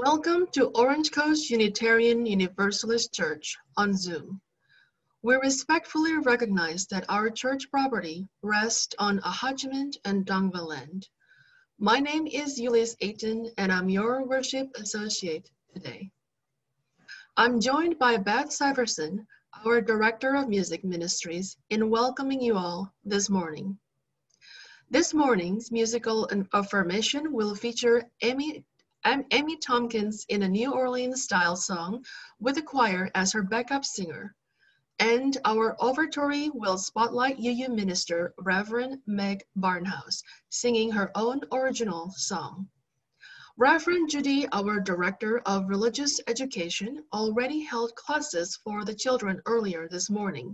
Welcome to Orange Coast Unitarian Universalist Church on Zoom. We respectfully recognize that our church property rests on Ahajiment and Dongva land. My name is Yulis Aiton, and I'm your worship associate today. I'm joined by Beth Syverson, our Director of Music Ministries, in welcoming you all this morning. This morning's musical affirmation will feature Amy Tompkins in a New Orleans style song with the choir as her backup singer. And our offertory will spotlight UU minister Reverend Meg Barnhouse singing her own original song. Reverend Judy, our Director of Religious Education, already held classes for the children earlier this morning,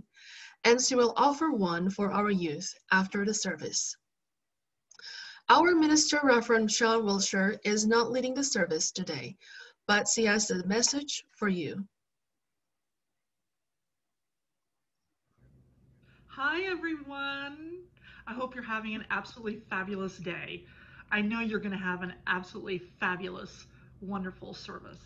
and she will offer one for our youth after the service. Our minister, Reverend Sean Wilshire, is not leading the service today, but she has a message for you. Hi, everyone. I hope you're having an absolutely fabulous day. I know you're going to have an absolutely fabulous, wonderful service.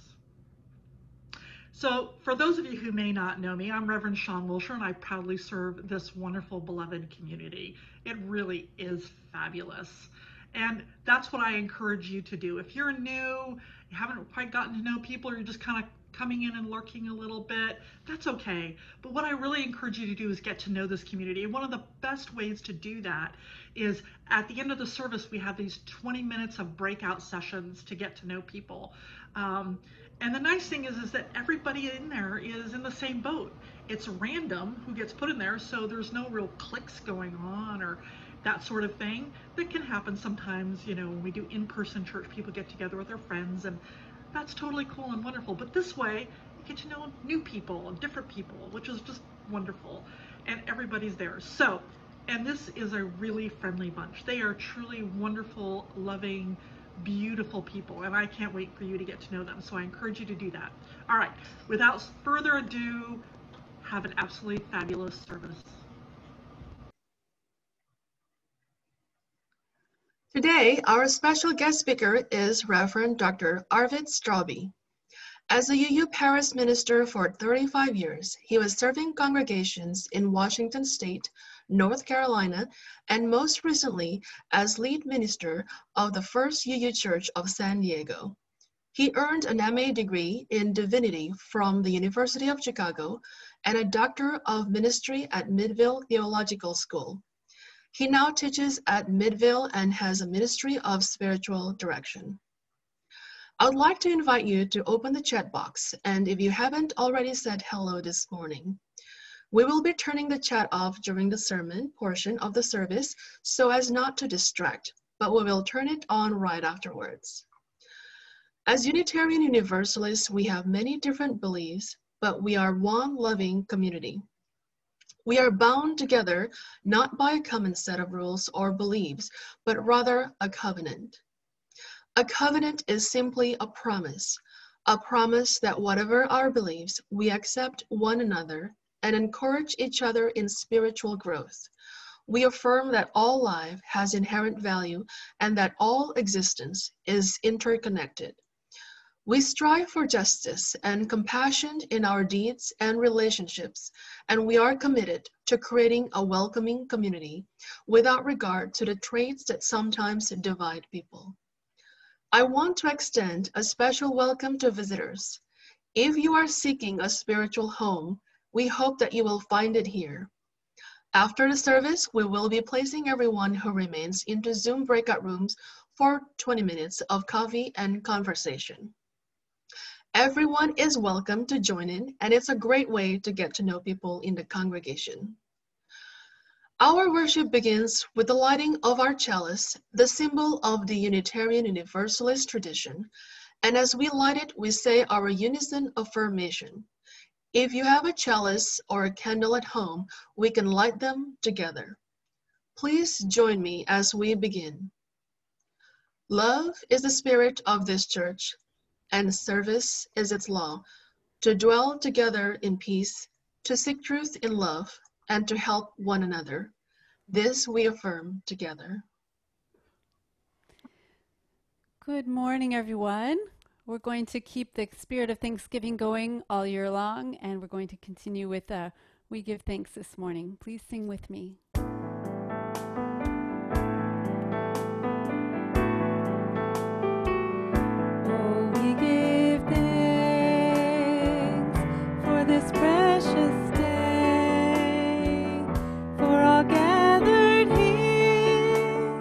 So for those of you who may not know me, I'm Reverend Sean Wilshire, and I proudly serve this wonderful, beloved community. It really is fabulous. And that's what I encourage you to do. If you're new, you haven't quite gotten to know people, or you're just kind of coming in and lurking a little bit, that's okay. But what I really encourage you to do is get to know this community. And one of the best ways to do that is at the end of the service, we have these 20 minutes of breakout sessions to get to know people. And the nice thing is that everybody in there is in the same boat. It's random who gets put in there, so there's no real cliques going on or that sort of thing. That can happen sometimes, you know, when we do in-person church, people get together with their friends, and that's totally cool and wonderful. But this way, you get to know new people and different people, which is just wonderful. And everybody's there. So, and this is a really friendly bunch. They are truly wonderful, loving, beautiful people, and I can't wait for you to get to know them. So I encourage you to do that. All right, without further ado, have an absolutely fabulous service. Today, our special guest speaker is Reverend Dr. Arvid Straube. As a UU Parish minister for 35 years, he was serving congregations in Washington State, North Carolina, and most recently as lead minister of the First UU Church of San Diego. He earned an MA degree in divinity from the University of Chicago and a Doctor of Ministry at Midville Theological School. He now teaches at Midville and has a ministry of spiritual direction. I would like to invite you to open the chat box, and if you haven't already said hello this morning, we will be turning the chat off during the sermon portion of the service so as not to distract, but we will turn it on right afterwards. As Unitarian Universalists, we have many different beliefs, but we are one loving community. We are bound together not by a common set of rules or beliefs, but rather a covenant. A covenant is simply a promise that whatever our beliefs, we accept one another and encourage each other in spiritual growth. We affirm that all life has inherent value and that all existence is interconnected. We strive for justice and compassion in our deeds and relationships, and we are committed to creating a welcoming community without regard to the traits that sometimes divide people. I want to extend a special welcome to visitors. If you are seeking a spiritual home, we hope that you will find it here. After the service, we will be placing everyone who remains into Zoom breakout rooms for 20 minutes of coffee and conversation. Everyone is welcome to join in, and it's a great way to get to know people in the congregation. Our worship begins with the lighting of our chalice, the symbol of the Unitarian Universalist tradition, and as we light it, we say our unison affirmation. If you have a chalice or a candle at home, we can light them together. Please join me as we begin. Love is the spirit of this church, and service is its law, to dwell together in peace, to seek truth in love, and to help one another. This we affirm together. Good morning, everyone. We're going to keep the spirit of Thanksgiving going all year long, and we're going to continue with We Give Thanks this morning. Please sing with me. Oh, we give thanks for this precious day, for all gathered here,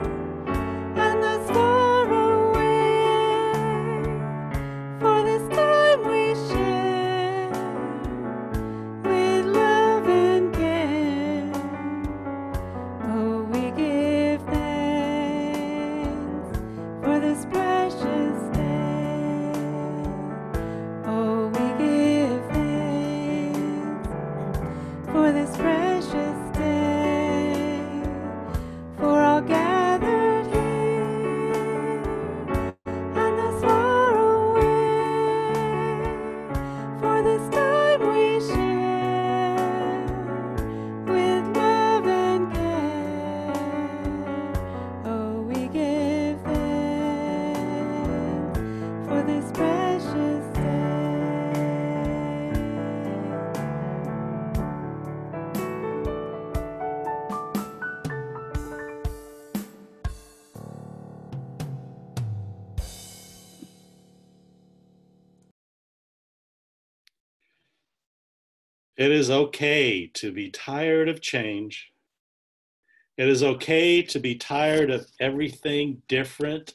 and those far away, for this time we share with love and care. Oh, we give thanks for this precious day. Oh, we give thanks for this precious day, for all gathered here, and thus far away, for this time we share with love and care. Oh, we give thanks for this precious day. It is okay to be tired of change. It is okay to be tired of everything different.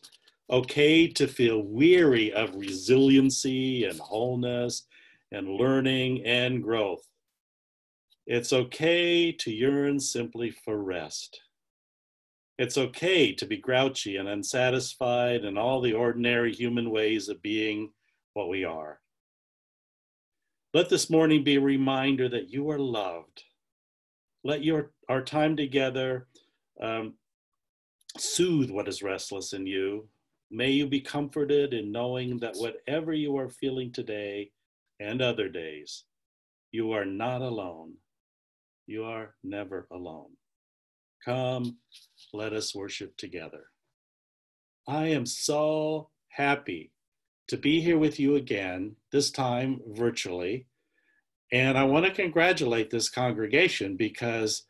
Okay to feel weary of resiliency and wholeness and learning and growth. It's okay to yearn simply for rest. It's okay to be grouchy and unsatisfied in all the ordinary human ways of being what we are. Let this morning be a reminder that you are loved. Let our time together soothe what is restless in you. May you be comforted in knowing that whatever you are feeling today and other days, you are not alone. You are never alone. Come, let us worship together. I am so happy to be here with you again, this time virtually. And I want to congratulate this congregation because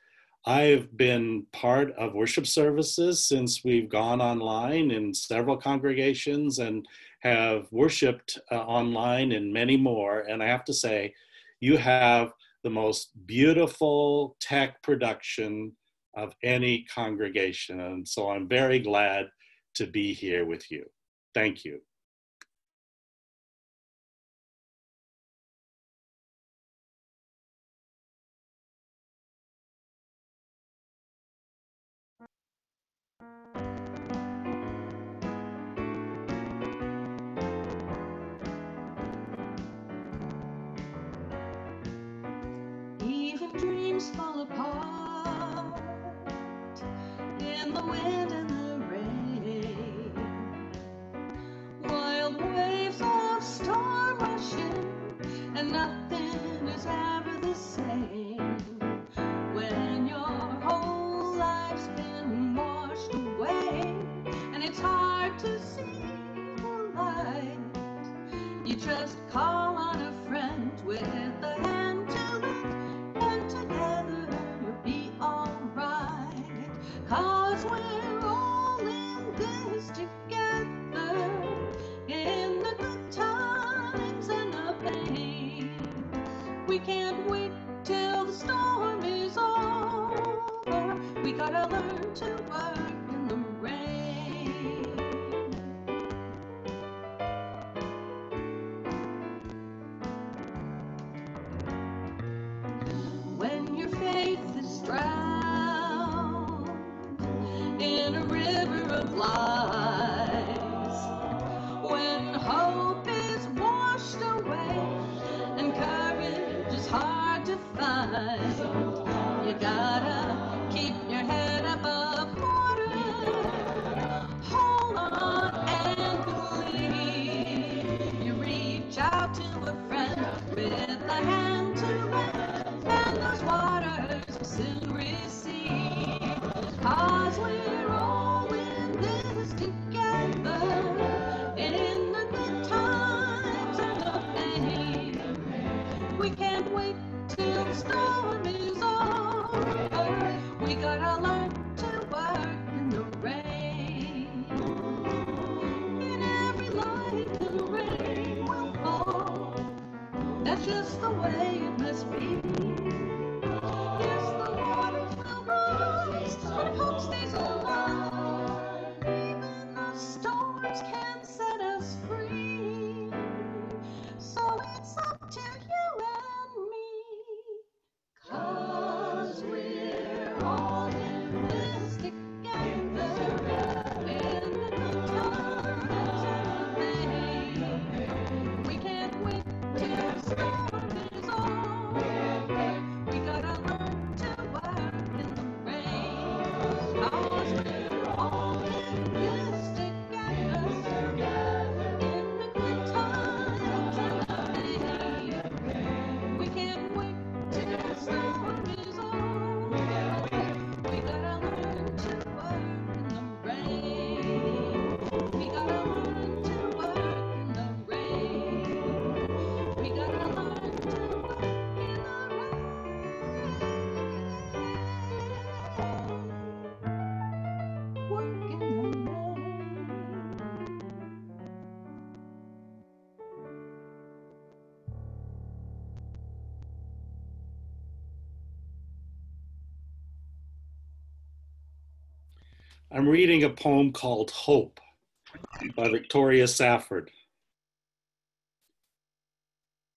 I've been part of worship services since we've gone online in several congregations and have worshiped online in many more. And I have to say, you have the most beautiful tech production of any congregation. And so I'm very glad to be here with you. Thank you. Even dreams fall apart in the wind and the rain. Wild waves of storm rushing, and nothing is ever the same. When your whole life's been washed away, and it's hard to see the light, you just call on a friend with a hand to lend, and together you'll be alright. 'Cause we're all in this together, in the good times and the pain. We can't wait till the storm is over. We gotta learn to work in the rain. When your faith is drowned in a river of lies, when hope is washed away and courage is hard to find, you gotta keep your head up That's just the way it must be. Yes, the waters will rise, but hope stays alive. Even the storms can set us free. So it's up to you and me. 'Cause we're all in this together. In the good times and the bad. We can't wait till the storm is over. We gotta learn to work in the rain. 'Cause we're all in this together. In the good times and the bad. We can't wait till the storm is over. We gotta learn to work in the rain. We gotta learn to work in the rain. We gotta learn to work in the rain. Work in the rain. I'm reading a poem called Hope by Victoria Safford.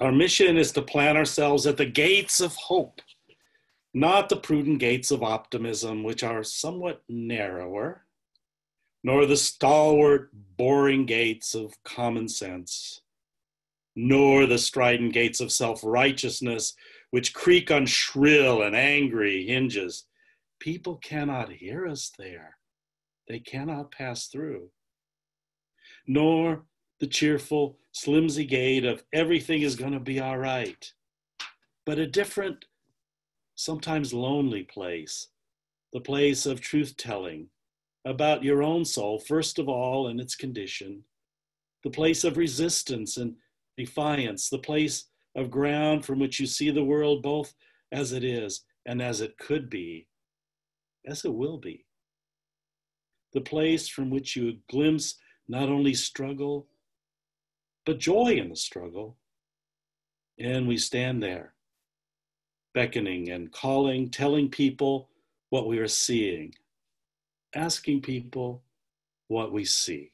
Our mission is to plant ourselves at the gates of hope, not the prudent gates of optimism, which are somewhat narrower, nor the stalwart, boring gates of common sense, nor the strident gates of self-righteousness, which creak on shrill and angry hinges. People cannot hear us there. They cannot pass through. Nor the cheerful, slimsy gate of everything is going to be all right, but a different, sometimes lonely place, the place of truth-telling about your own soul, first of all, and its condition, the place of resistance and defiance, the place of ground from which you see the world both as it is and as it could be, as it will be. The place from which you glimpse not only struggle, but joy in the struggle. And we stand there, beckoning and calling, telling people what we are seeing, asking people what we see.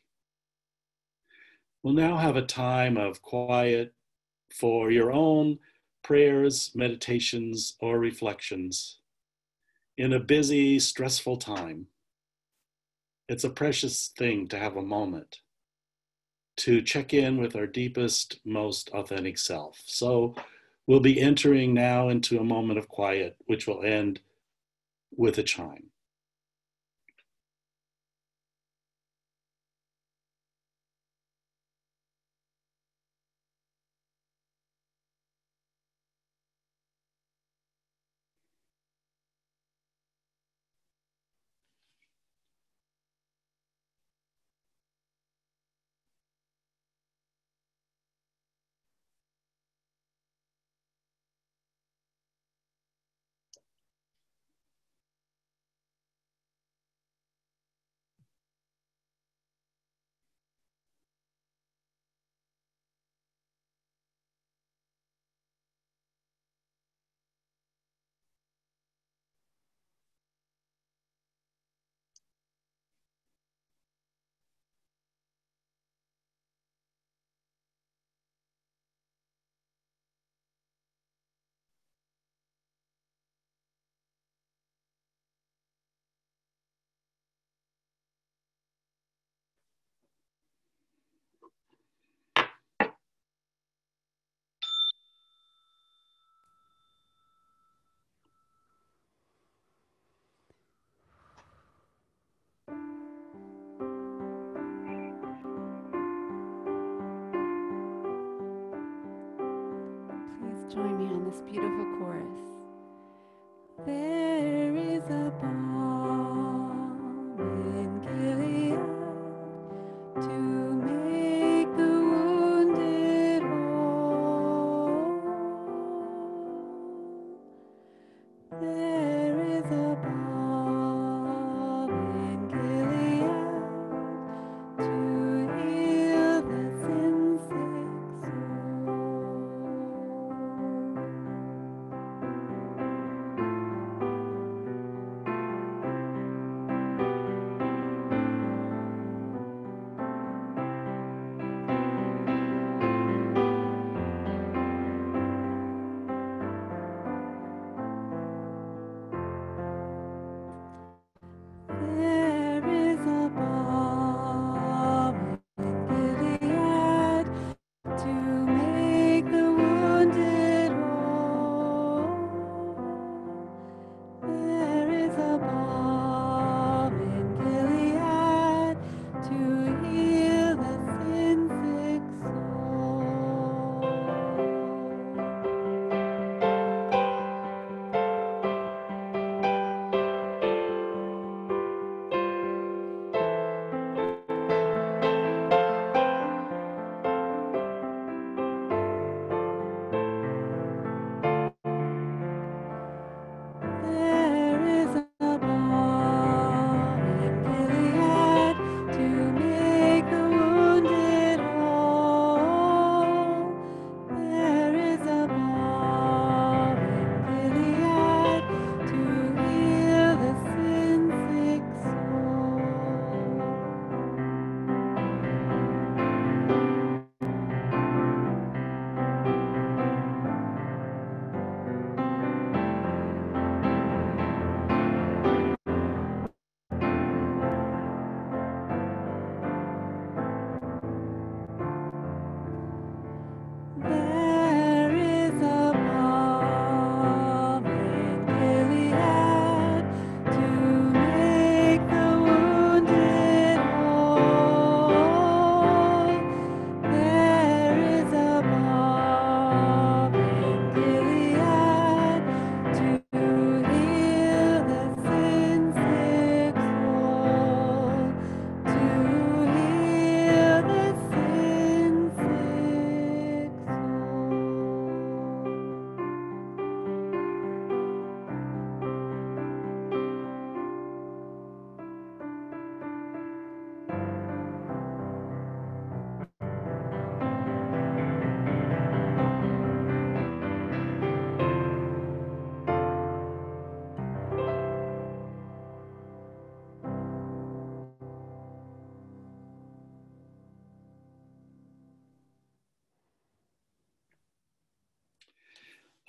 We'll now have a time of quiet for your own prayers, meditations, or reflections in a busy, stressful time. It's a precious thing to have a moment to check in with our deepest, most authentic self. So we'll be entering now into a moment of quiet, which will end with a chime. Please join me on this beautiful chorus. There is a balm in Gilead to make the wounded whole. There is a balm in Gilead to heal the sin-sick soul.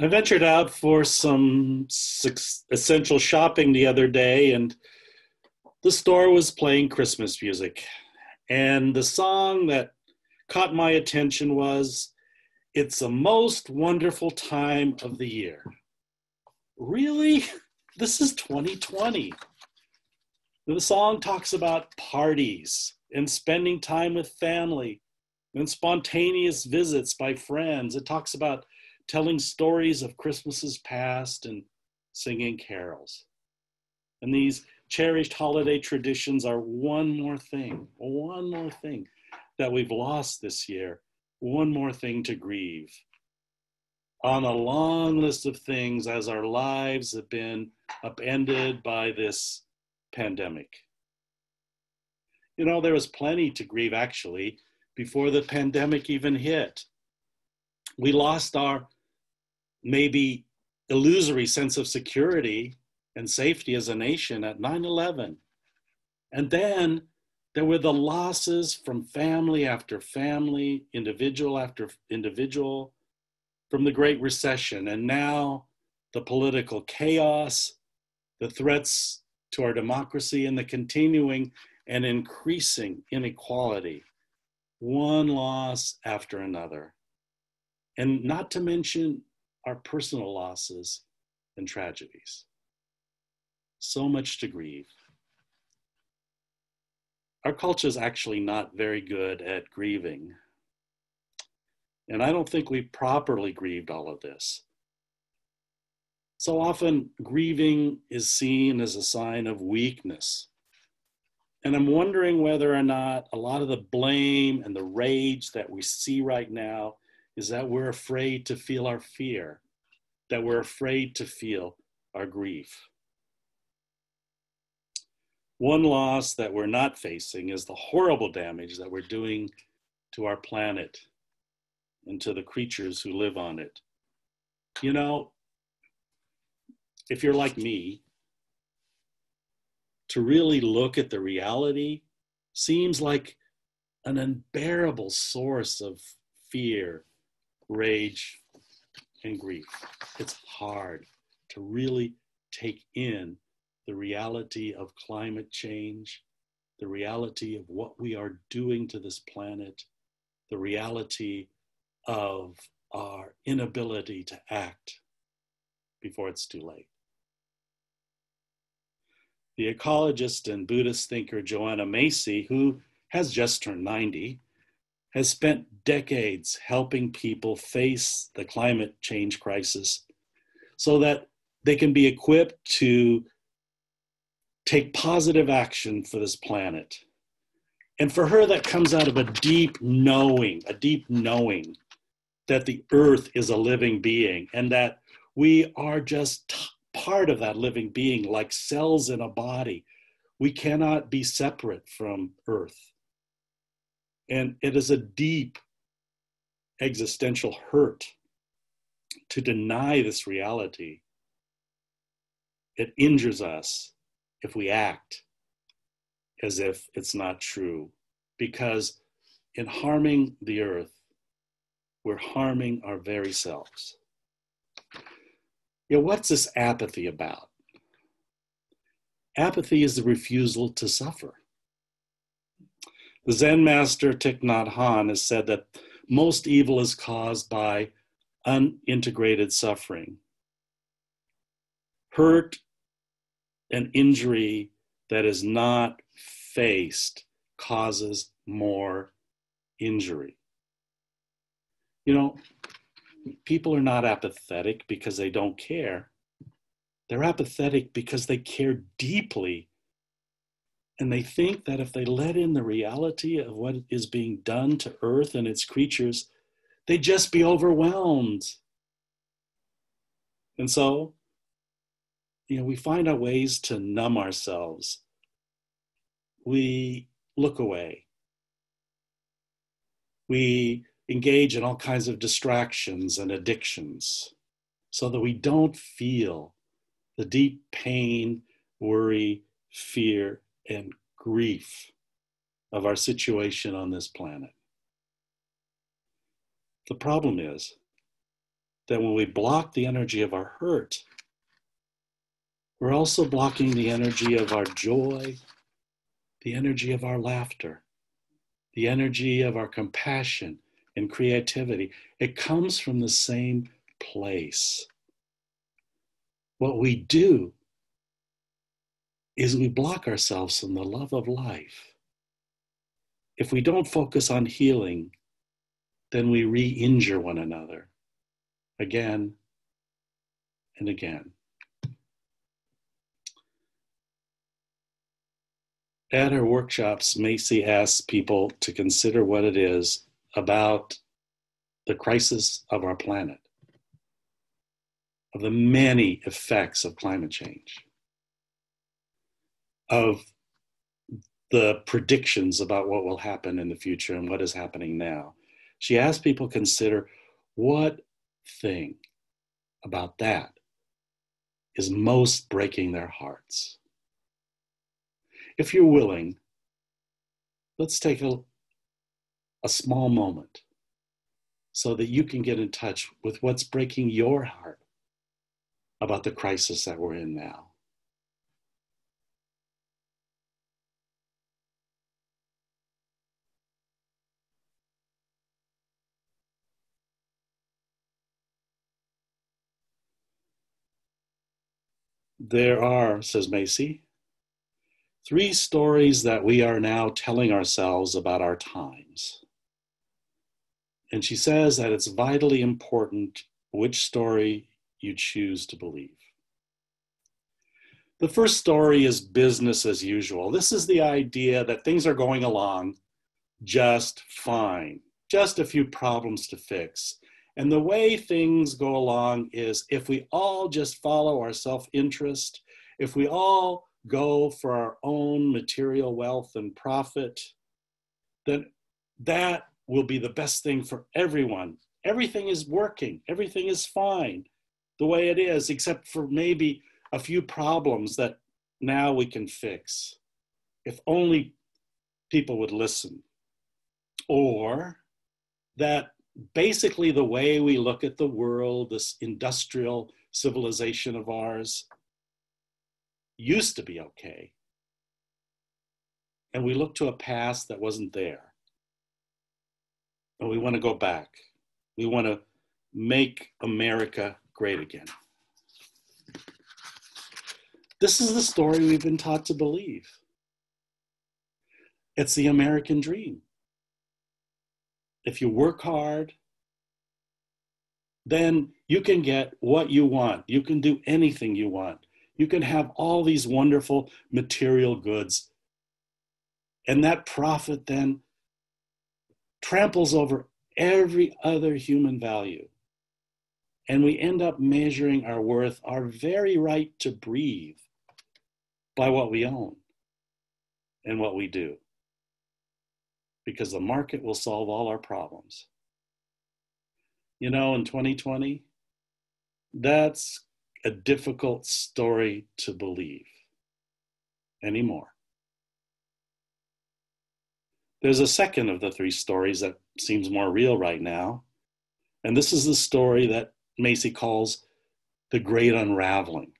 I ventured out for some essential shopping the other day, and the store was playing Christmas music. And the song that caught my attention was, "It's the most wonderful time of the year." Really? This is 2020. The song talks about parties and spending time with family and spontaneous visits by friends. It talks about telling stories of Christmases past and singing carols. And these cherished holiday traditions are one more thing that we've lost this year, one more thing to grieve. On a long list of things as our lives have been upended by this pandemic. You know, there was plenty to grieve actually before the pandemic even hit. We lost our maybe illusory sense of security and safety as a nation at 9/11. And then there were the losses from family after family, individual after individual, from the Great Recession, and now the political chaos, the threats to our democracy, and the continuing and increasing inequality, one loss after another. And not to mention our personal losses and tragedies. So much to grieve. Our culture is actually not very good at grieving. And I don't think we've properly grieved all of this. So often grieving is seen as a sign of weakness. And I'm wondering whether or not a lot of the blame and the rage that we see right now is that we're afraid to feel our fear, that we're afraid to feel our grief. One loss that we're not facing is the horrible damage that we're doing to our planet and to the creatures who live on it. You know, if you're like me, to really look at the reality seems like an unbearable source of fear, rage, and grief. It's hard to really take in the reality of climate change, the reality of what we are doing to this planet, the reality of our inability to act before it's too late. The ecologist and Buddhist thinker Joanna Macy, who has just turned 90, has spent decades helping people face the climate change crisis so that they can be equipped to take positive action for this planet. And for her, that comes out of a deep knowing that the earth is a living being and that we are just part of that living being, like cells in a body. We cannot be separate from earth. And it is a deep existential hurt to deny this reality. It injures us if we act as if it's not true, because in harming the earth, we're harming our very selves. You know, what's this apathy about? Apathy is the refusal to suffer. The Zen master Thich Nhat Hanh has said that most evil is caused by unintegrated suffering. Hurt and injury that is not faced causes more injury. You know, people are not apathetic because they don't care. They're apathetic because they care deeply. And they think that if they let in the reality of what is being done to Earth and its creatures, they'd just be overwhelmed. And so, you know, we find our ways to numb ourselves. We look away. We engage in all kinds of distractions and addictions so that we don't feel the deep pain, worry, fear, and grief of our situation on this planet. The problem is that when we block the energy of our hurt, we're also blocking the energy of our joy, the energy of our laughter, the energy of our compassion and creativity. It comes from the same place. What we do is we block ourselves from the love of life. If we don't focus on healing, then we re-injure one another again and again. At her workshops, Macy asks people to consider what it is about the crisis of our planet, of the many effects of climate change, of the predictions about what will happen in the future and what is happening now. She asks people to consider what thing about that is most breaking their hearts. If you're willing, let's take a small moment so that you can get in touch with what's breaking your heart about the crisis that we're in now. There are, says Macy, 3 stories that we are now telling ourselves about our times. And she says that it's vitally important which story you choose to believe. The first story is business as usual. This is the idea that things are going along just fine, just a few problems to fix. And the way things go along is if we all just follow our self-interest, if we all go for our own material wealth and profit, then that will be the best thing for everyone. Everything is working, everything is fine the way it is, except for maybe a few problems that now we can fix. If only people would listen. Or that basically the way we look at the world, this industrial civilization of ours, used to be okay. And we look to a past that wasn't there. And we want to go back. We want to make America great again. This is the story we've been taught to believe. It's the American dream. If you work hard, then you can get what you want. You can do anything you want. You can have all these wonderful material goods. And that profit then tramples over every other human value. And we end up measuring our worth, our very right to breathe, by what we own and what we do. Because the market will solve all our problems. You know, in 2020, that's a difficult story to believe anymore. There's a second of the 3 stories that seems more real right now. And this is the story that Macy calls the great unraveling.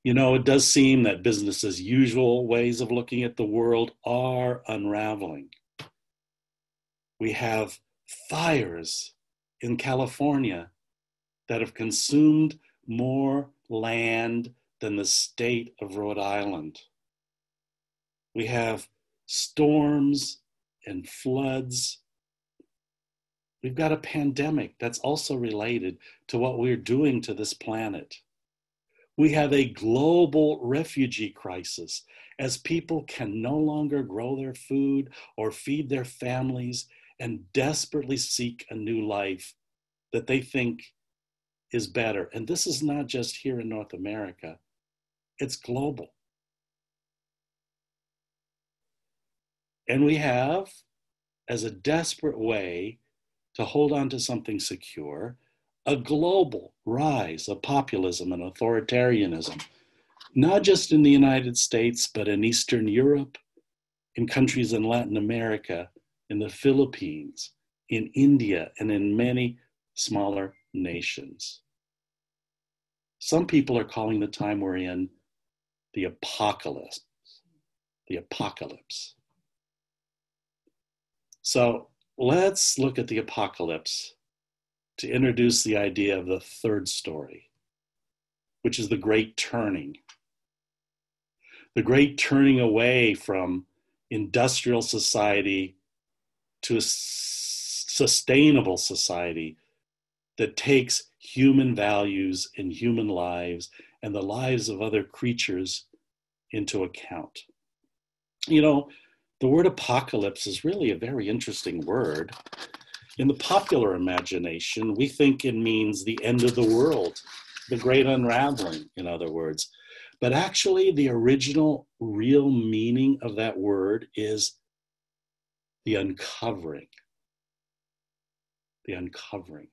You know, it does seem that business as usual ways of looking at the world are unraveling. We have fires in California that have consumed more land than the state of Rhode Island. We have storms and floods. We've got a pandemic that's also related to what we're doing to this planet. We have a global refugee crisis as people can no longer grow their food or feed their families and desperately seek a new life that they think is better. And this is not just here in North America, it's global. And we have, as a desperate way to hold on to something secure, a global rise of populism and authoritarianism, not just in the United States, but in Eastern Europe, in countries in Latin America, in the Philippines, in India, and in many smaller nations. Some people are calling the time we're in the apocalypse. The apocalypse. So let's look at the apocalypse to introduce the idea of the third story, which is the great turning. The great turning away from industrial society to a sustainable society that takes human values and human lives and the lives of other creatures into account. You know, the word apocalypse is really a very interesting word. In the popular imagination, we think it means the end of the world, the great unraveling, in other words. But actually, the original, real meaning of that word is the uncovering. The uncovering.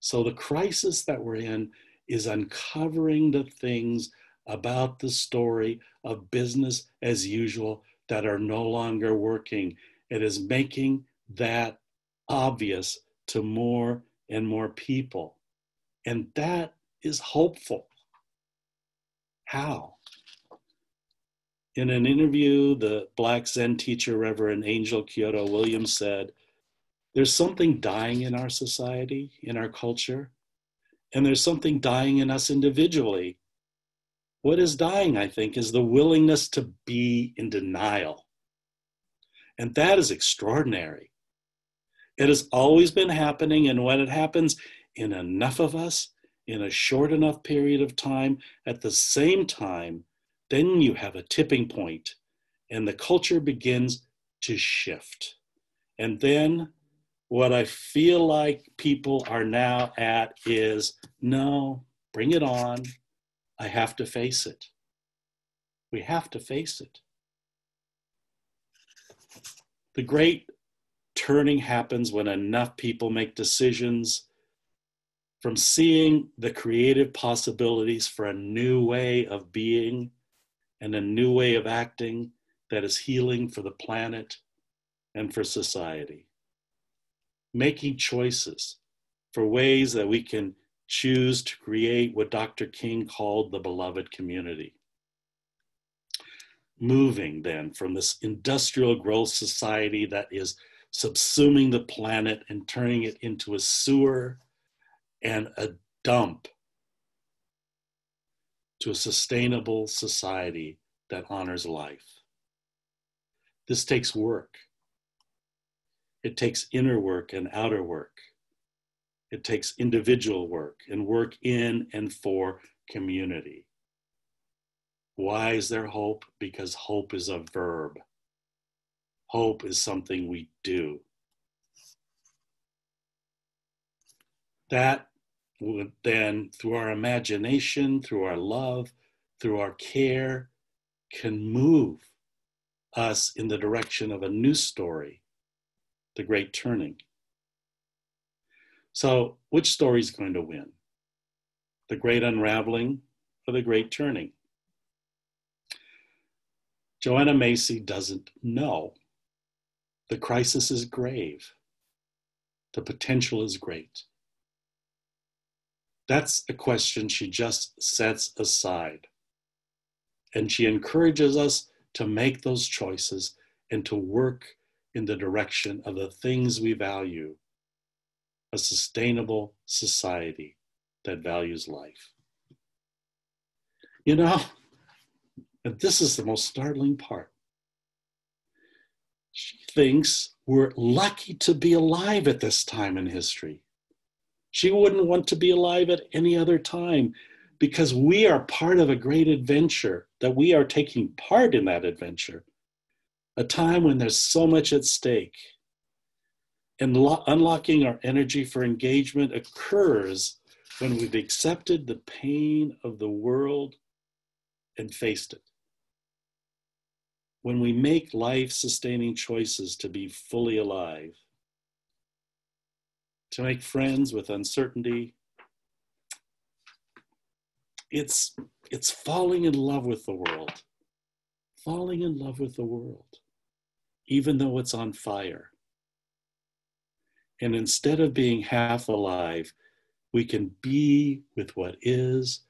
So the crisis that we're in is uncovering the things about the story of business as usual that are no longer working. It is making that obvious to more and more people. And that is hopeful. How? In an interview, the Black Zen teacher, Reverend Angel Kyoto Williams, said, there's something dying in our society, in our culture, and there's something dying in us individually. What is dying, I think, is the willingness to be in denial. And that is extraordinary. It has always been happening, and when it happens in enough of us, in a short enough period of time, at the same time, then you have a tipping point, and the culture begins to shift. And then what I feel like people are now at is, no, bring it on. I have to face it. We have to face it. The great turning happens when enough people make decisions from seeing the creative possibilities for a new way of being and a new way of acting that is healing for the planet and for society. Making choices for ways that we can choose to create what Dr. King called the beloved community. Moving then from this industrial growth society that is subsuming the planet and turning it into a sewer and a dump to a sustainable society that honors life. This takes work. It takes inner work and outer work. It takes individual work and work in and for community. Why is there hope? Because hope is a verb. Hope is something we do. That would then, through our imagination, through our love, through our care, can move us in the direction of a new story, the great turning. So, which story is going to win? The great unraveling or the great turning? Joanna Macy doesn't know. The crisis is grave. The potential is great. That's a question she just sets aside. And she encourages us to make those choices and to work in the direction of the things we value, a sustainable society that values life. You know, and this is the most startling part. She thinks we're lucky to be alive at this time in history. She wouldn't want to be alive at any other time because we are part of a great adventure, that we are taking part in that adventure, a time when there's so much at stake. And unlocking our energy for engagement occurs when we've accepted the pain of the world and faced it. When we make life-sustaining choices to be fully alive, to make friends with uncertainty, it's falling in love with the world. Falling in love with the world, even though it's on fire. And instead of being half alive, we can be with what is,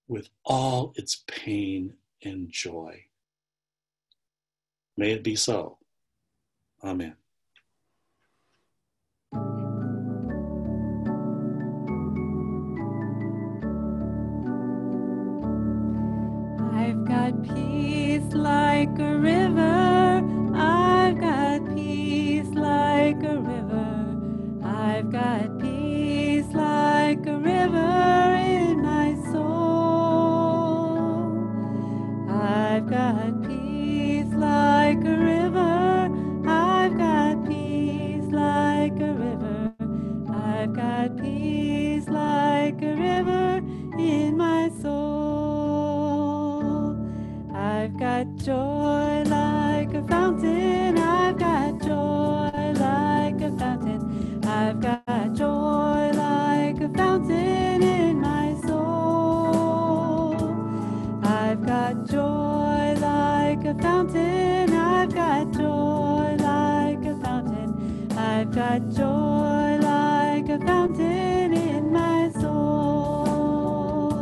with all its pain and joy. May it be so. Amen. I've got peace like a river. I've got peace like a river. I've got peace like a river in my soul. I've got peace like a river. I've got peace like a river. I've got peace like a river in my soul. I've got joy like a fountain. I've got joy like a fountain. I've got joy like a fountain in my soul. I've got joy like a fountain. I've got joy like a fountain. I've got joy like a fountain in my soul.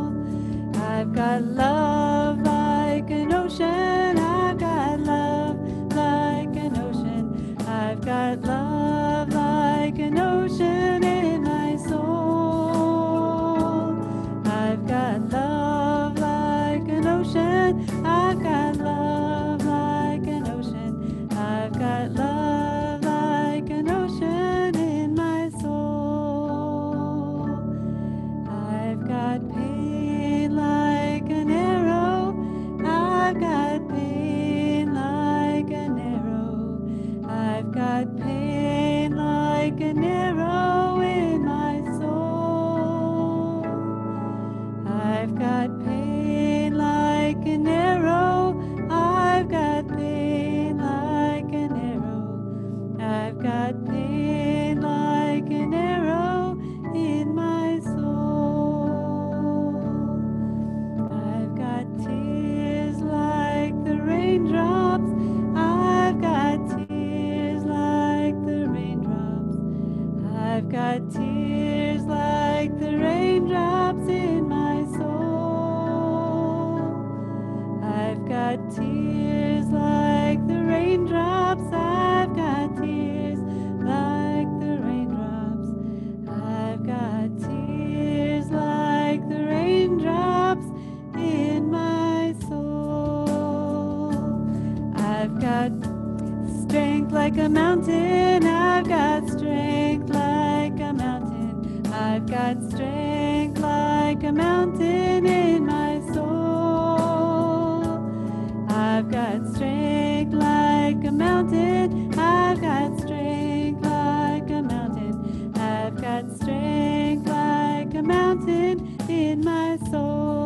I've got love like an ocean. I've got love like an ocean. I've got love like an ocean in my soul. I've got love like an ocean. I've got love like an ocean. I've got love like an ocean in my soul. I've got pain like an arrow. I've got pain like an arrow. I've got pain like an arrow in my soul. I've got pain like an arrow. I've got pain like an arrow. I've got pain like an arrow in my soul. I've got tears like the raindrops. I've got tears like the raindrops. I've got tears like the raindrops in my soul. I've got tears like the raindrops. I've got tears like the raindrops. I've got tears like the raindrops in my soul. I've got strength like a mountain. I've got strength like a mountain. I've got strength like a mountain in my soul. I've got strength like a mountain. I've got strength like a mountain. I've got strength like a mountain in my soul.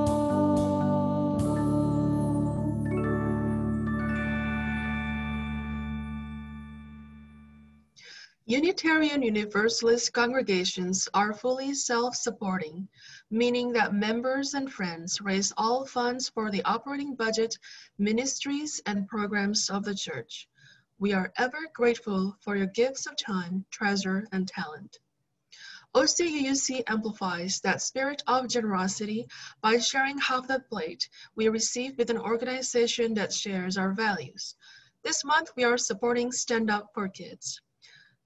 Unitarian Universalist congregations are fully self-supporting, meaning that members and friends raise all funds for the operating budget, ministries, and programs of the church. We are ever grateful for your gifts of time, treasure, and talent. OCUUC amplifies that spirit of generosity by sharing half the plate we receive with an organization that shares our values. This month, we are supporting Stand Up for Kids.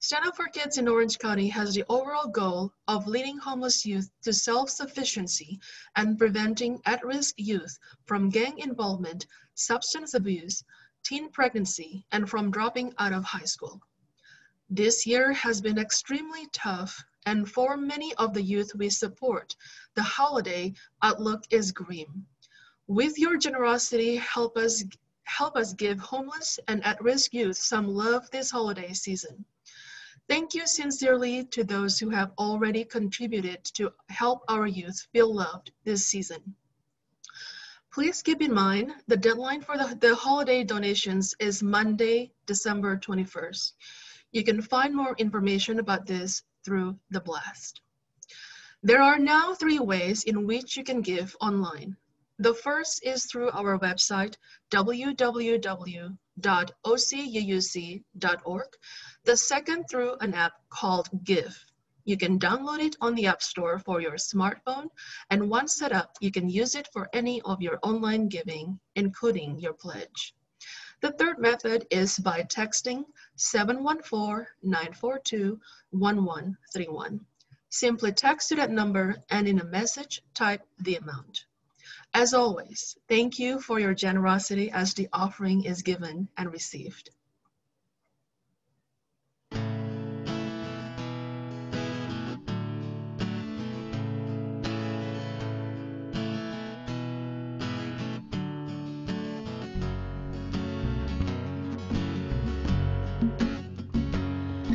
Stand Up for Kids in Orange County has the overall goal of leading homeless youth to self-sufficiency and preventing at-risk youth from gang involvement, substance abuse, teen pregnancy, and from dropping out of high school. This year has been extremely tough, and for many of the youth we support, the holiday outlook is grim. With your generosity, help us give homeless and at-risk youth some love this holiday season. Thank you sincerely to those who have already contributed to help our youth feel loved this season. Please keep in mind the deadline for the holiday donations is Monday, December 21st. You can find more information about this through the blast. There are now 3 ways in which you can give online. The first is through our website, www.ocuuc.org. The second through an app called Give. You can download it on the App Store for your smartphone, and once set up, you can use it for any of your online giving, including your pledge. The third method is by texting 714-942-1131. Simply text to that number and in a message, type the amount. As always, thank you for your generosity as the offering is given and received.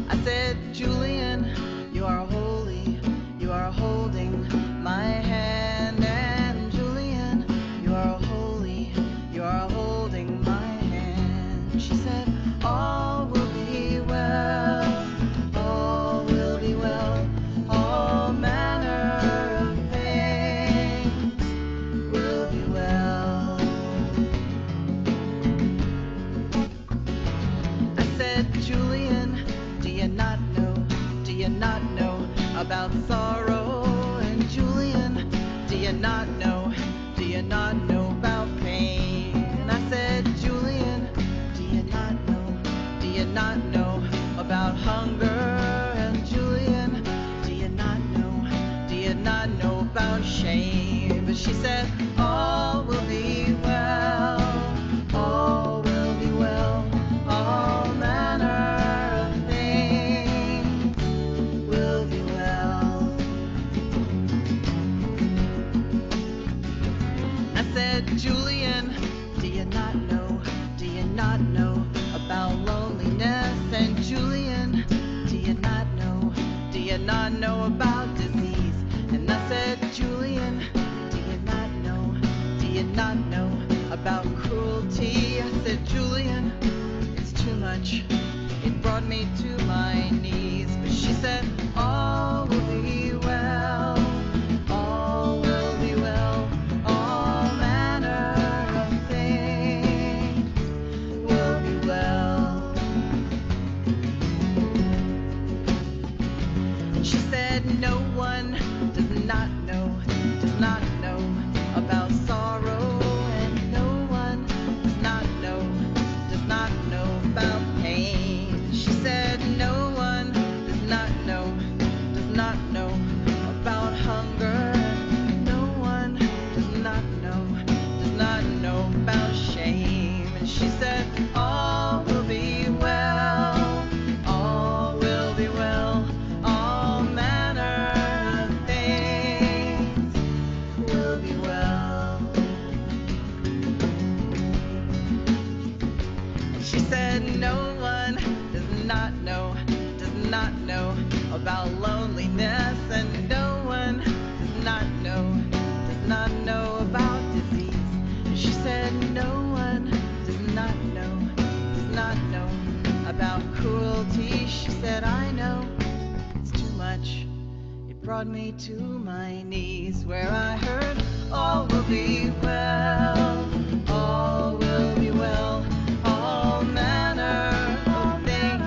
I said, Julian, you are holy, you are holding my hand. And Julian, you are holy, you are holding my hand. She said, all will be well, all will be well, all manner of things will be well. I said, Julian, do you not know about sorrow? And Julian, do you not know about pain? And I said, Julian, do you not know about hunger? And Julian, do you not know about shame? But she said, all will be well, all will be well, all manner of things will be well. I said, Julian, do you not know about loneliness? And Julian, do you not know about disease? And I said, Julian, do you not know about cruelty? I said, Julian, it's too much, it brought me to my knees. But she said, all will be well, all will be well, all manner of things will be well. And she said, no one does not know about sorrow, and no one does not know about pain. She said, no one does not know about hunger, no one does not know about shame. And she said, all will be well, all will be well, all manner of things will be well. And she said, no one does not know about loneliness, and no one does not know about disease. And she said, no one does not know about cruelty. She said, I know it's too much, it brought me to my knees, where I heard, all will be well, all will be well, all manner of things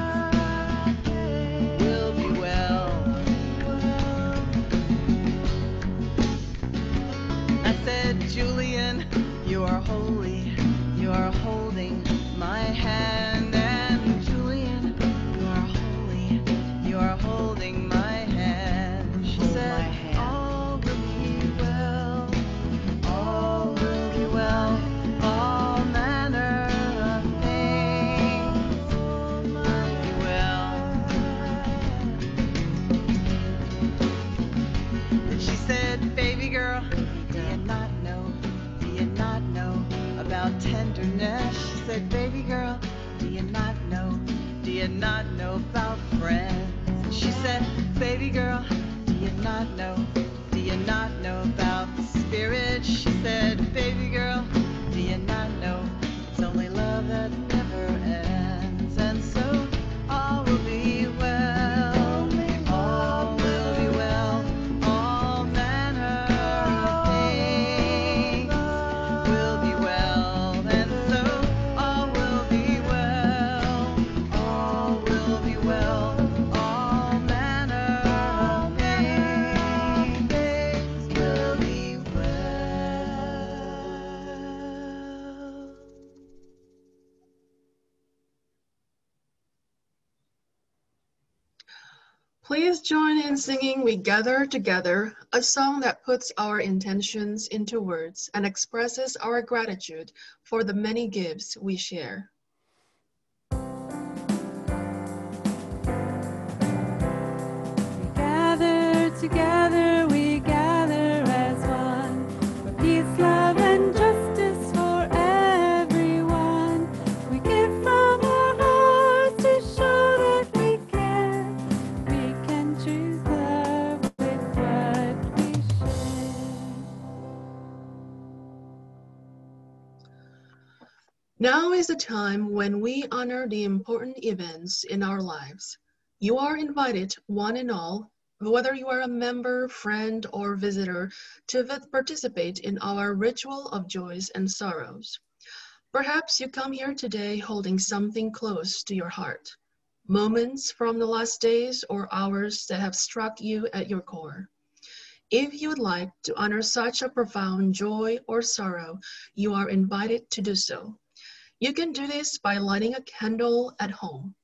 will be well. I said, Julian, you are holy, you are holding my hand. And Julian, you are holy, you are holding my hand. She said, all will be well, all will be well, all manner of things will be well. And she said, baby girl, do you not know about tenderness? She said, baby girl, do you not know about friends? And she said, baby girl, do you not know about the spirit? She said, baby girl, do you not know it's only love that never ends? And so all will be well, all will be well, all manner of things will be well. And so all will be well, all will be well. Please join in singing We Gather Together, a song that puts our intentions into words and expresses our gratitude for the many gifts we share. We gather together, we gather as one, for peace, love, and justice for everyone. We give from our hearts to show that we care. We can choose love with what we share. Now is the time when we honor the important events in our lives. You are invited, one and all, whether you are a member, friend, or visitor, to participate in our ritual of joys and sorrows. Perhaps you come here today holding something close to your heart, moments from the last days or hours that have struck you at your core. If you would like to honor such a profound joy or sorrow, you are invited to do so. You can do this by lighting a candle at home.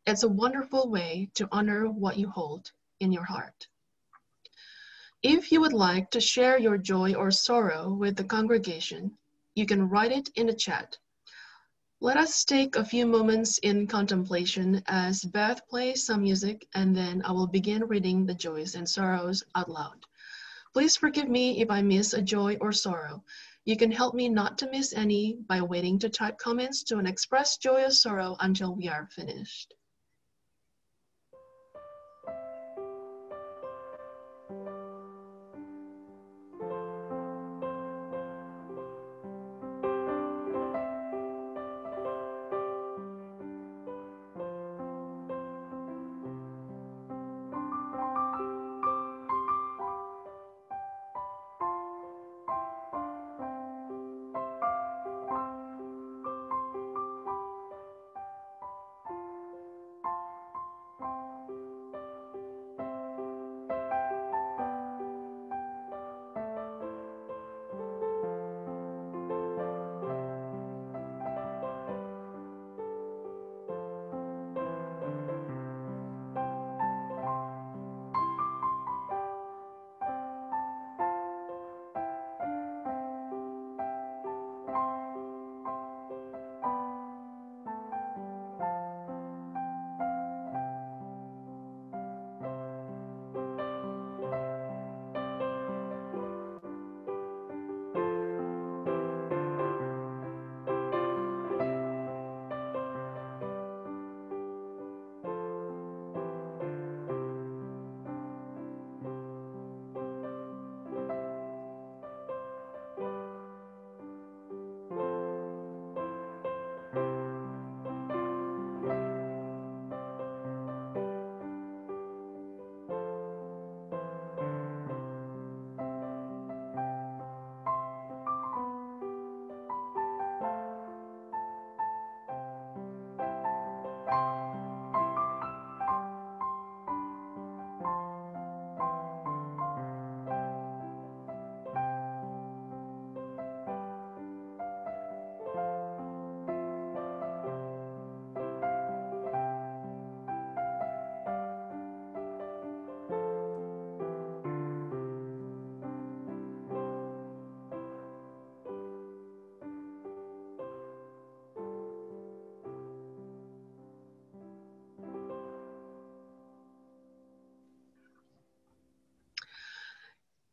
It's a wonderful way to honor what you hold in your heart. If you would like to share your joy or sorrow with the congregation, you can write it in the chat. Let us take a few moments in contemplation as Beth plays some music, and then I will begin reading the joys and sorrows out loud. Please forgive me if I miss a joy or sorrow. You can help me not to miss any by waiting to type comments to express joy or sorrow until we are finished.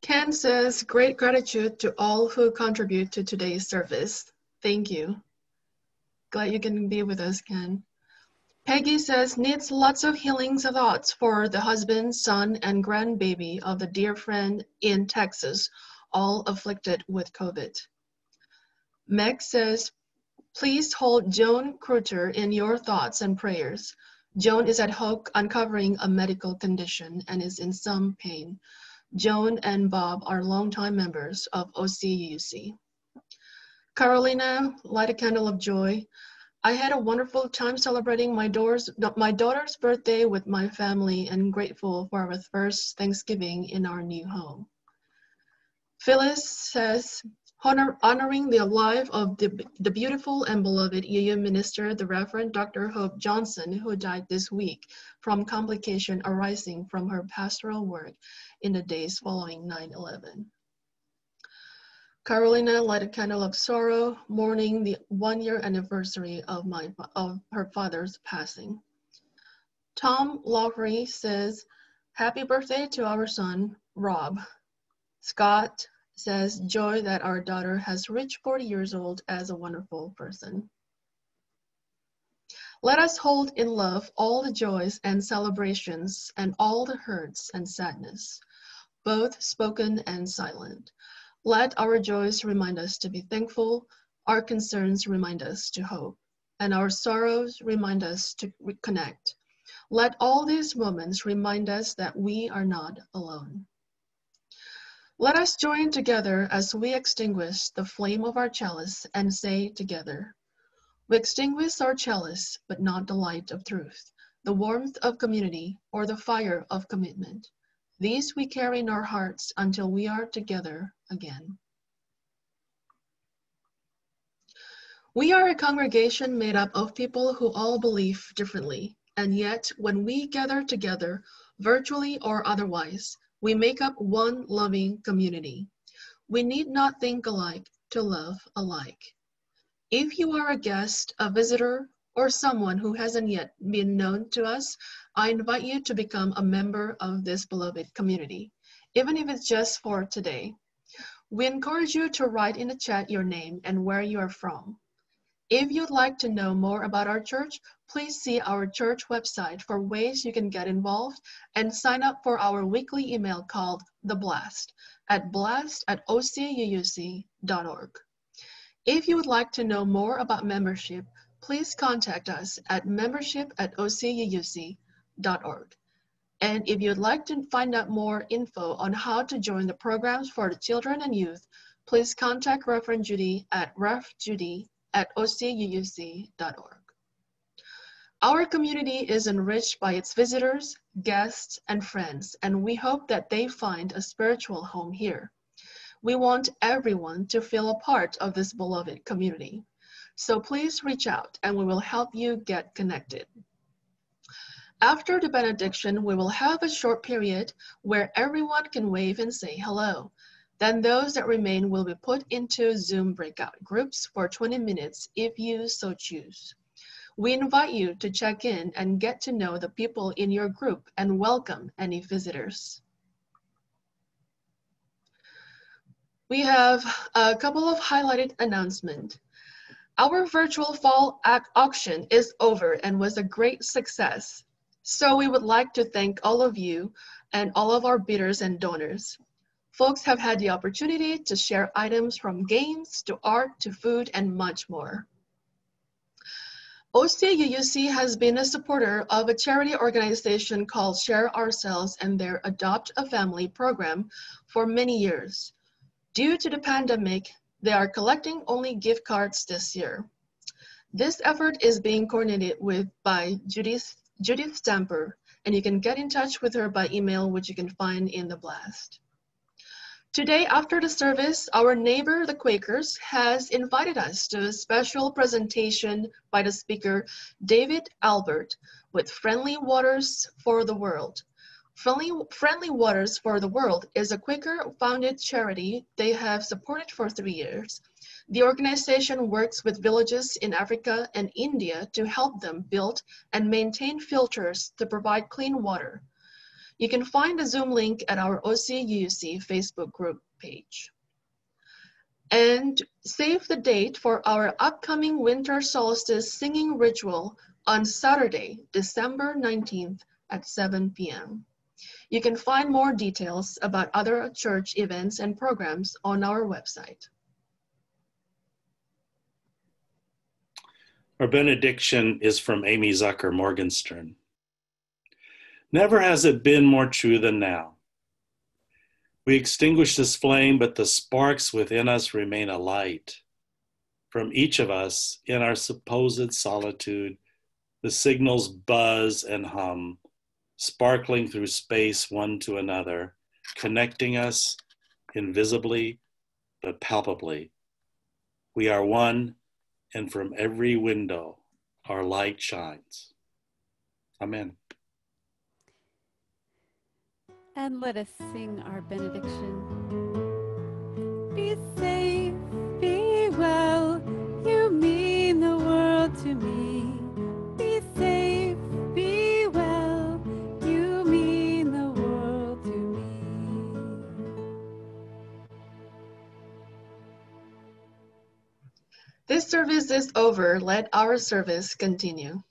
Ken says, great gratitude to all who contribute to today's service. Thank you. Glad you can be with us, Ken. Peggy says, needs lots of healings of thoughts for the husband, son, and grandbaby of the dear friend in Texas, all afflicted with COVID. Meg says, please hold Joan Kruter in your thoughts and prayers. Joan is at Hoke uncovering a medical condition and is in some pain. Joan and Bob are longtime members of OCUC. Carolina, light a candle of joy. I had a wonderful time celebrating my daughter's birthday with my family and grateful for our first Thanksgiving in our new home. Phyllis says, honoring the life of the beautiful and beloved UU minister, the Reverend Dr. Hope Johnson, who died this week from complication arising from her pastoral work in the days following 9/11. Carolina lighted a candle of sorrow, mourning the 1-year anniversary of her father's passing. Tom Lawry says, "Happy birthday to our son, Rob." Scott says, "Joy that our daughter has reached 40 years old as a wonderful person." Let us hold in love all the joys and celebrations and all the hurts and sadness, both spoken and silent. Let our joys remind us to be thankful, our concerns remind us to hope, and our sorrows remind us to reconnect. Let all these moments remind us that we are not alone. Let us join together as we extinguish the flame of our chalice and say together, "We extinguish our chalice, but not the light of truth, the warmth of community, or the fire of commitment. These we carry in our hearts until we are together again." We are a congregation made up of people who all believe differently, and yet when we gather together, virtually or otherwise, we make up one loving community. We need not think alike to love alike. If you are a guest, a visitor, or someone who hasn't yet been known to us, I invite you to become a member of this beloved community, even if it's just for today. We encourage you to write in the chat your name and where you are from. If you'd like to know more about our church, please see our church website for ways you can get involved and sign up for our weekly email called The Blast at blast@ocuuc.org. If you would like to know more about membership, please contact us at membership@ocuuc.org. And if you'd like to find out more info on how to join the programs for the children and youth, please contact Reverend Judy at refjudy@ocuuc.org. Our community is enriched by its visitors, guests, and friends, and we hope that they find a spiritual home here. We want everyone to feel a part of this beloved community. So please reach out and we will help you get connected. After the benediction, we will have a short period where everyone can wave and say hello. Then those that remain will be put into Zoom breakout groups for 20 minutes if you so choose. We invite you to check in and get to know the people in your group and welcome any visitors. We have a couple of highlighted announcements. Our virtual fall auction is over and was a great success. So we would like to thank all of you and all of our bidders and donors. Folks have had the opportunity to share items from games to art to food and much more. OCUUC has been a supporter of a charity organization called Share Ourselves and their Adopt a Family program for many years. Due to the pandemic, they are collecting only gift cards this year. This effort is being coordinated by Judith Stamper, and you can get in touch with her by email, which you can find in the blast. Today, after the service, our neighbor, the Quakers, has invited us to a special presentation by the speaker, David Albert, with Friendly Waters for the World. Friendly Waters for the World is a Quaker-founded charity they have supported for 3 years. The organization works with villages in Africa and India to help them build and maintain filters to provide clean water. You can find the Zoom link at our OCUUC Facebook group page. And save the date for our upcoming winter solstice singing ritual on Saturday, December 19th at 7 p.m. You can find more details about other church events and programs on our website. Our benediction is from Amy Zucker Morgenstern. Never has it been more true than now. We extinguish this flame, but the sparks within us remain alight. From each of us, in our supposed solitude, the signals buzz and hum, sparkling through space one to another, connecting us invisibly but palpably. We are one, and from every window our light shines. Amen. And let us sing our benediction. Be safe, be well, you mean the world to me. Be safe, be well, you mean the world to me. This service is over. Let our service continue.